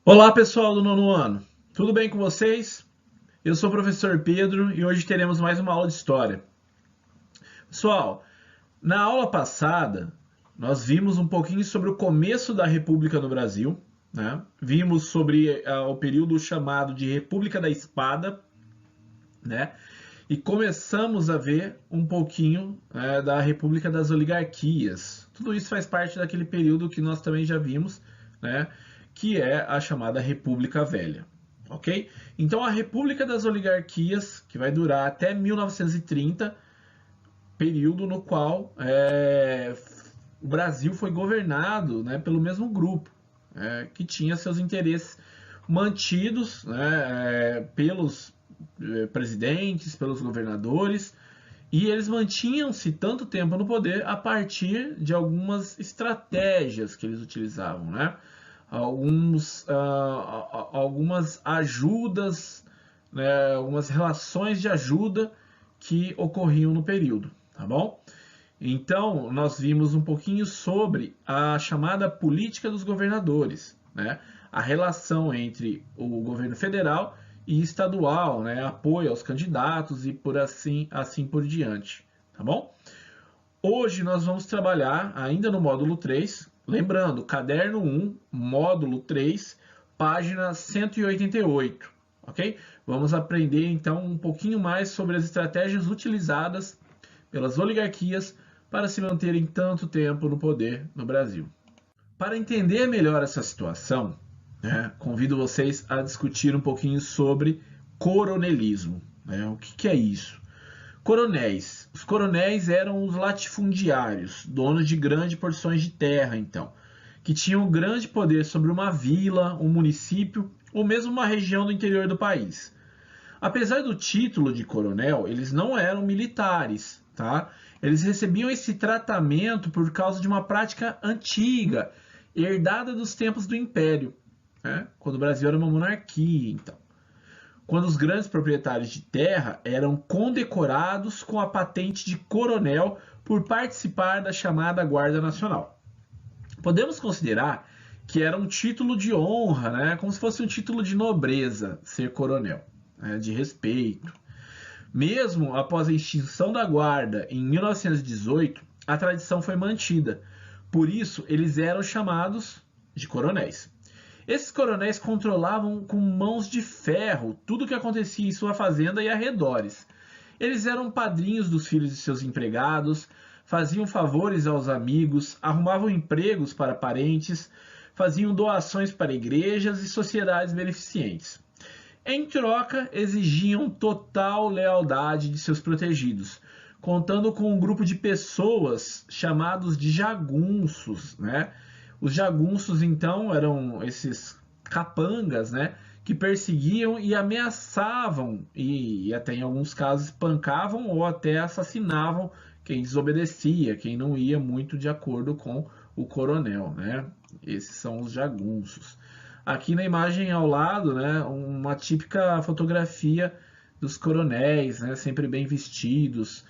Olá pessoal do nono ano, tudo bem com vocês? Eu sou o professor Pedro e hoje teremos mais uma aula de história. Pessoal, na aula passada nós vimos um pouquinho sobre o começo da República no Brasil, né? Vimos sobre o período chamado de República da Espada, né? E começamos a ver um pouquinho da República das Oligarquias. Tudo isso faz parte daquele período que nós também já vimos, né? Que é a chamada República Velha. Ok? Então a República das Oligarquias, que vai durar até 1930, período no qual o Brasil foi governado, né, pelo mesmo grupo, que tinha seus interesses mantidos, né, pelos presidentes, pelos governadores, e eles mantinham-se tanto tempo no poder a partir de algumas estratégias que eles utilizavam, né? Algumas ajudas, né, algumas relações de ajuda que ocorriam no período, tá bom? Então, nós vimos um pouquinho sobre a chamada política dos governadores, né? A relação entre o governo federal e estadual, né? Apoio aos candidatos e por assim por diante, tá bom? Hoje nós vamos trabalhar ainda no módulo 3, lembrando, caderno 1, módulo 3, página 188, ok? Vamos aprender então um pouquinho mais sobre as estratégias utilizadas pelas oligarquias para se manterem tanto tempo no poder no Brasil. Para entender melhor essa situação, né, convido vocês a discutir um pouquinho sobre coronelismo. Né? O que é isso? Coronéis. Os coronéis eram os latifundiários, donos de grandes porções de terra, então, que tinham grande poder sobre uma vila, um município ou mesmo uma região do interior do país. Apesar do título de coronel, eles não eram militares, tá? Eles recebiam esse tratamento por causa de uma prática antiga, herdada dos tempos do Império, né? Quando o Brasil era uma monarquia, então. Quando os grandes proprietários de terra eram condecorados com a patente de coronel por participar da chamada Guarda Nacional. Podemos considerar que era um título de honra, né? Como se fosse um título de nobreza ser coronel, né? De respeito. Mesmo após a extinção da guarda em 1918, a tradição foi mantida. Por isso, eles eram chamados de coronéis. Esses coronéis controlavam com mãos de ferro tudo o que acontecia em sua fazenda e arredores. Eles eram padrinhos dos filhos de seus empregados, faziam favores aos amigos, arrumavam empregos para parentes, faziam doações para igrejas e sociedades beneficentes. Em troca, exigiam total lealdade de seus protegidos, contando com um grupo de pessoas chamados de jagunços, né? Os jagunços, então, eram esses capangas, né? Que perseguiam e ameaçavam, e até em alguns casos espancavam ou até assassinavam quem desobedecia, quem não ia muito de acordo com o coronel, né? Esses são os jagunços. Aqui na imagem ao lado, né, uma típica fotografia dos coronéis, né, sempre bem vestidos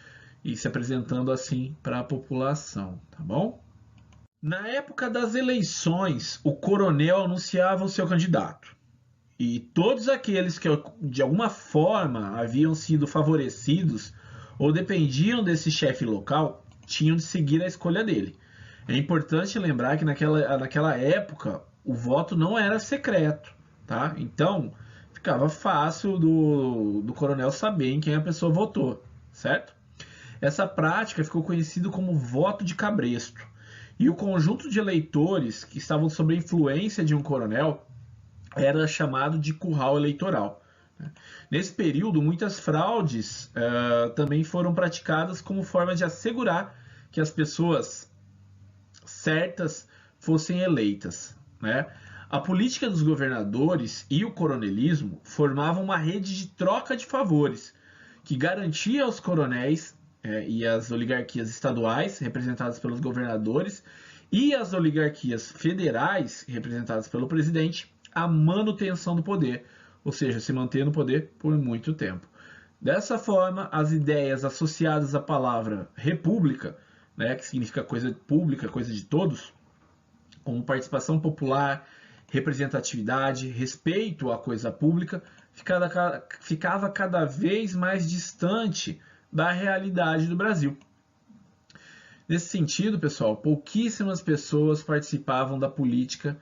e se apresentando assim para a população, tá bom? Na época das eleições, o coronel anunciava o seu candidato. E todos aqueles que de alguma forma haviam sido favorecidos ou dependiam desse chefe local tinham de seguir a escolha dele. É importante lembrar que naquela época o voto não era secreto, tá? Então ficava fácil do coronel saber em quem a pessoa votou, certo? Essa prática ficou conhecida como voto de cabresto. E o conjunto de eleitores que estavam sob a influência de um coronel era chamado de curral eleitoral. Nesse período, muitas fraudes também foram praticadas como forma de assegurar que as pessoas certas fossem eleitas. Né? A política dos governadores e o coronelismo formavam uma rede de troca de favores que garantia aos coronéis e às oligarquias estaduais, representadas pelos governadores, e às oligarquias federais, representadas pelo presidente, a manutenção do poder, ou seja, se manter no poder por muito tempo. Dessa forma, as ideias associadas à palavra república, né, que significa coisa pública, coisa de todos, como participação popular, representatividade, respeito à coisa pública, ficava cada vez mais distante da realidade do Brasil. Nesse sentido, pessoal, pouquíssimas pessoas participavam da política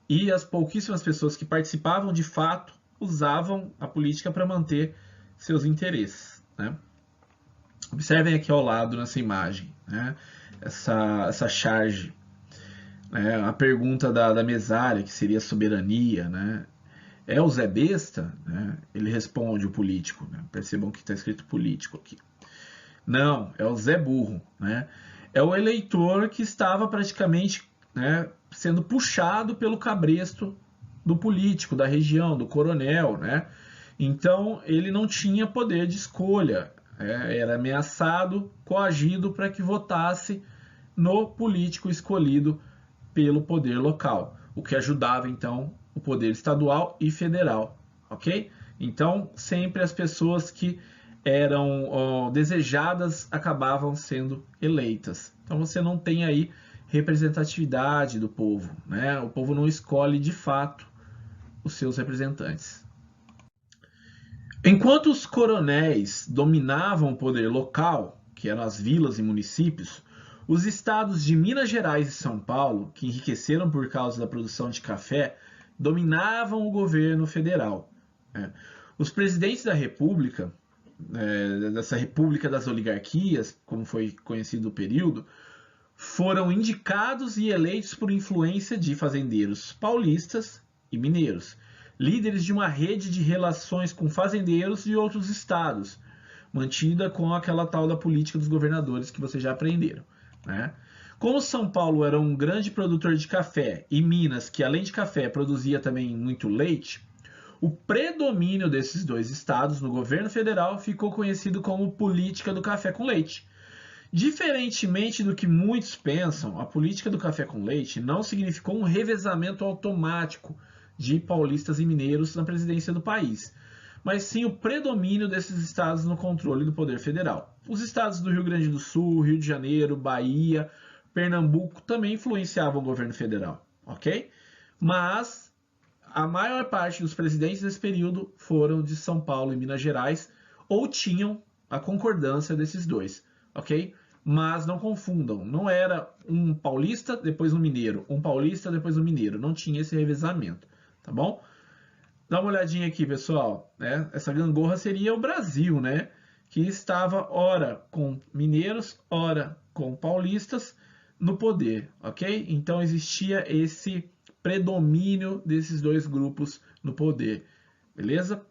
e as pouquíssimas pessoas que participavam de fato usavam a política para manter seus interesses, né? Observem aqui ao lado nessa imagem, né? essa charge, né? A pergunta da mesária, que seria soberania, né? É o Zé Besta? Né? Ele responde o político, né? Percebam que está escrito político aqui. Não, é o Zé Burro, né? É o eleitor que estava praticamente, né, sendo puxado pelo cabresto do político, da região, do coronel, né? Então ele não tinha poder de escolha, era ameaçado, coagido para que votasse no político escolhido pelo poder local, o que ajudava então o poder estadual e federal, ok? Então sempre as pessoas que eram desejadas acabavam sendo eleitas. Então você não tem aí representatividade do povo, né? O povo não escolhe de fato os seus representantes. Enquanto os coronéis dominavam o poder local, que eram as vilas e municípios, os estados de Minas Gerais e São Paulo, que enriqueceram por causa da produção de café, dominavam o governo federal. Os presidentes da República, dessa República das Oligarquias, como foi conhecido o período, foram indicados e eleitos por influência de fazendeiros paulistas e mineiros, líderes de uma rede de relações com fazendeiros de outros estados, mantida com aquela tal da política dos governadores que vocês já aprenderam, né? Como São Paulo era um grande produtor de café e Minas, que além de café produzia também muito leite, o predomínio desses dois estados no governo federal ficou conhecido como política do café com leite. Diferentemente do que muitos pensam, a política do café com leite não significou um revezamento automático de paulistas e mineiros na presidência do país, mas sim o predomínio desses estados no controle do poder federal. Os estados do Rio Grande do Sul, Rio de Janeiro, Bahia, Pernambuco também influenciavam o governo federal, ok? Mas a maior parte dos presidentes desse período foram de São Paulo e Minas Gerais, ou tinham a concordância desses dois, ok? Mas não confundam, não era um paulista, depois um mineiro, um paulista, depois um mineiro, não tinha esse revezamento, tá bom? Dá uma olhadinha aqui, pessoal, né? Essa gangorra seria o Brasil, né? Que estava ora com mineiros, ora com paulistas no poder, ok? Então existia esse predomínio desses dois grupos no poder, beleza?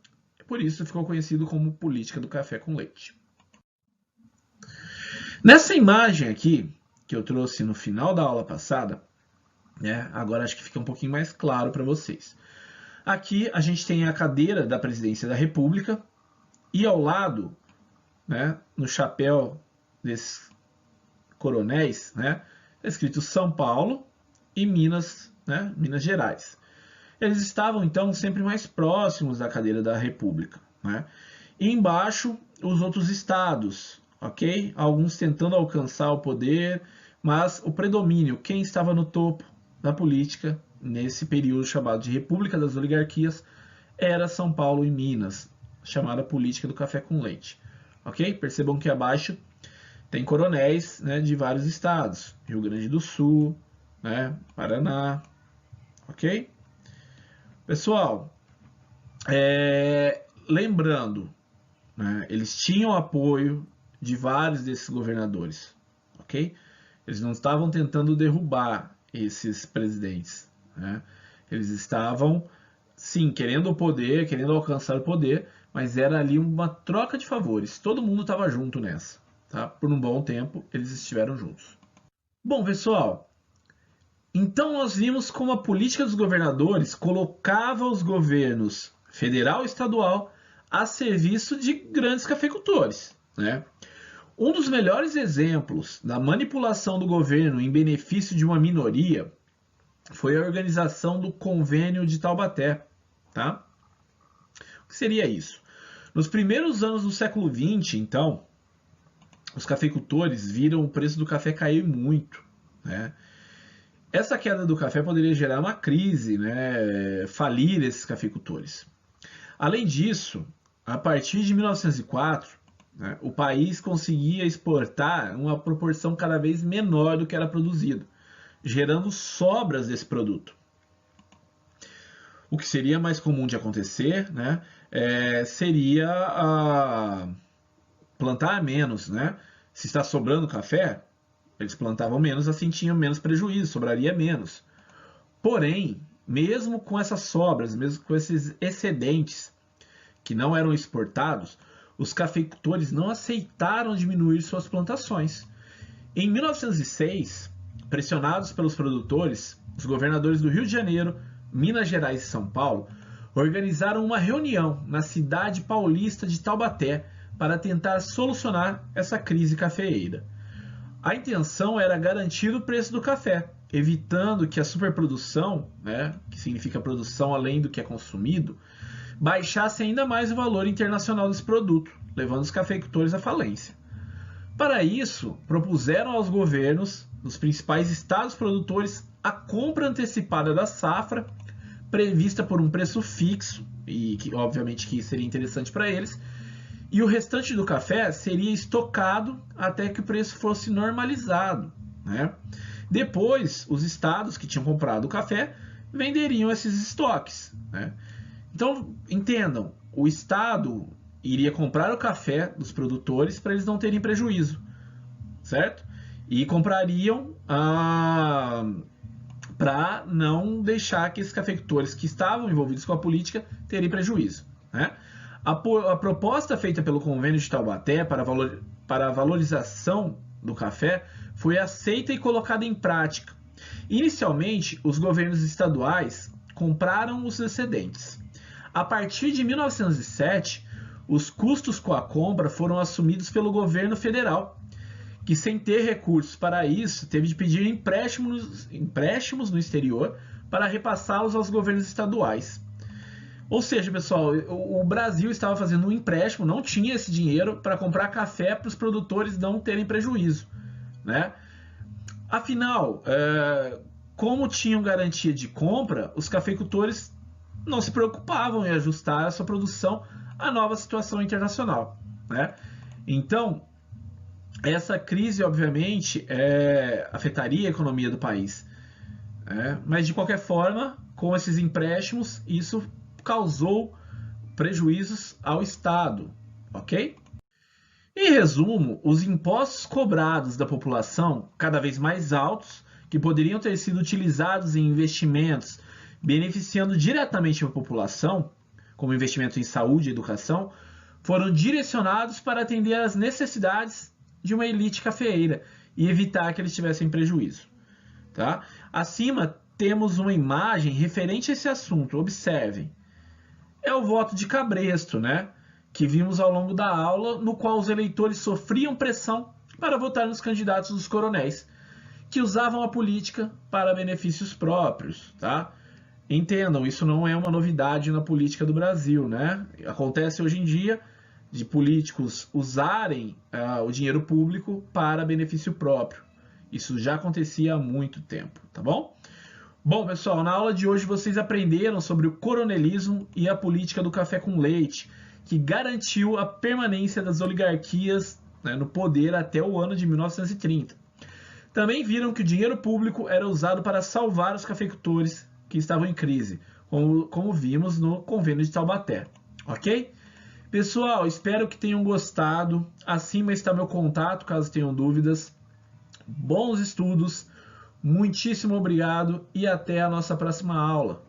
Por isso ficou conhecido como política do café com leite. Nessa imagem aqui, que eu trouxe no final da aula passada, né, agora acho que fica um pouquinho mais claro para vocês. Aqui a gente tem a cadeira da presidência da República e ao lado, né, no chapéu desses coronéis, né, é escrito São Paulo e Minas, né, Minas Gerais. Eles estavam então sempre mais próximos da cadeira da República, né? E embaixo os outros estados, ok? Alguns tentando alcançar o poder, mas o predomínio, quem estava no topo da política nesse período chamado de República das Oligarquias, era São Paulo e Minas, chamada política do café com leite, ok? Percebam que abaixo tem coronéis, né, de vários estados, Rio Grande do Sul, né, Paraná, ok? Pessoal, lembrando, né, eles tinham apoio de vários desses governadores, ok? Eles não estavam tentando derrubar esses presidentes, né? Eles estavam, sim, querendo o poder, querendo alcançar o poder, mas era ali uma troca de favores. Todo mundo estava junto nessa, tá? Por um bom tempo, eles estiveram juntos. Bom, pessoal, então nós vimos como a política dos governadores colocava os governos federal e estadual a serviço de grandes cafeicultores, né? Um dos melhores exemplos da manipulação do governo em benefício de uma minoria foi a organização do Convênio de Taubaté, tá? O que seria isso? Nos primeiros anos do século XX, então, os cafeicultores viram o preço do café cair muito, né? Essa queda do café poderia gerar uma crise, né, falir esses cafeicultores. Além disso, a partir de 1904, né, o país conseguia exportar uma proporção cada vez menor do que era produzido, gerando sobras desse produto. O que seria mais comum de acontecer, né, seria plantar menos, né? Se está sobrando café, eles plantavam menos, assim tinham menos prejuízo, sobraria menos. Porém, mesmo com essas sobras, mesmo com esses excedentes que não eram exportados, os cafeicultores não aceitaram diminuir suas plantações. Em 1906, pressionados pelos produtores, os governadores do Rio de Janeiro, Minas Gerais e São Paulo organizaram uma reunião na cidade paulista de Taubaté para tentar solucionar essa crise cafeeira. A intenção era garantir o preço do café, evitando que a superprodução, né, que significa produção além do que é consumido, baixasse ainda mais o valor internacional desse produto, levando os cafeicultores à falência. Para isso, propuseram aos governos dos principais estados produtores a compra antecipada da safra, prevista por um preço fixo, e que obviamente que seria interessante para eles, e o restante do café seria estocado até que o preço fosse normalizado, né? Depois, os estados que tinham comprado o café venderiam esses estoques, né? Então, entendam, o estado iria comprar o café dos produtores para eles não terem prejuízo, certo? E comprariam para não deixar que esses cafeicultores que estavam envolvidos com a política terem prejuízo, né? A proposta feita pelo Convênio de Taubaté para a valorização do café foi aceita e colocada em prática. Inicialmente, os governos estaduais compraram os excedentes. A partir de 1907, os custos com a compra foram assumidos pelo governo federal, que, sem ter recursos para isso, teve de pedir empréstimos no exterior para repassá-los aos governos estaduais. Ou seja, pessoal, o Brasil estava fazendo um empréstimo, não tinha esse dinheiro para comprar café para os produtores não terem prejuízo, né? Afinal, como tinham garantia de compra, os cafeicultores não se preocupavam em ajustar a sua produção à nova situação internacional, né? Então, essa crise, obviamente, afetaria a economia do país, né? Mas, de qualquer forma, com esses empréstimos, isso causou prejuízos ao Estado, ok? Em resumo, os impostos cobrados da população, cada vez mais altos, que poderiam ter sido utilizados em investimentos beneficiando diretamente a população, como investimento em saúde e educação, foram direcionados para atender às necessidades de uma elite cafeeira e evitar que eles tivessem prejuízo, tá? Acima temos uma imagem referente a esse assunto, observem. É o voto de cabresto, né? Que vimos ao longo da aula, no qual os eleitores sofriam pressão para votar nos candidatos dos coronéis, que usavam a política para benefícios próprios, tá? Entendam, isso não é uma novidade na política do Brasil, né? Acontece hoje em dia de políticos usarem o dinheiro público para benefício próprio. Isso já acontecia há muito tempo, tá bom? Bom, pessoal, na aula de hoje vocês aprenderam sobre o coronelismo e a política do café com leite, que garantiu a permanência das oligarquias, né, no poder até o ano de 1930. Também viram que o dinheiro público era usado para salvar os cafeicultores que estavam em crise, como vimos no Convênio de Taubaté, ok? Pessoal, espero que tenham gostado. Acima está meu contato, caso tenham dúvidas. Bons estudos! Muitíssimo obrigado e até a nossa próxima aula.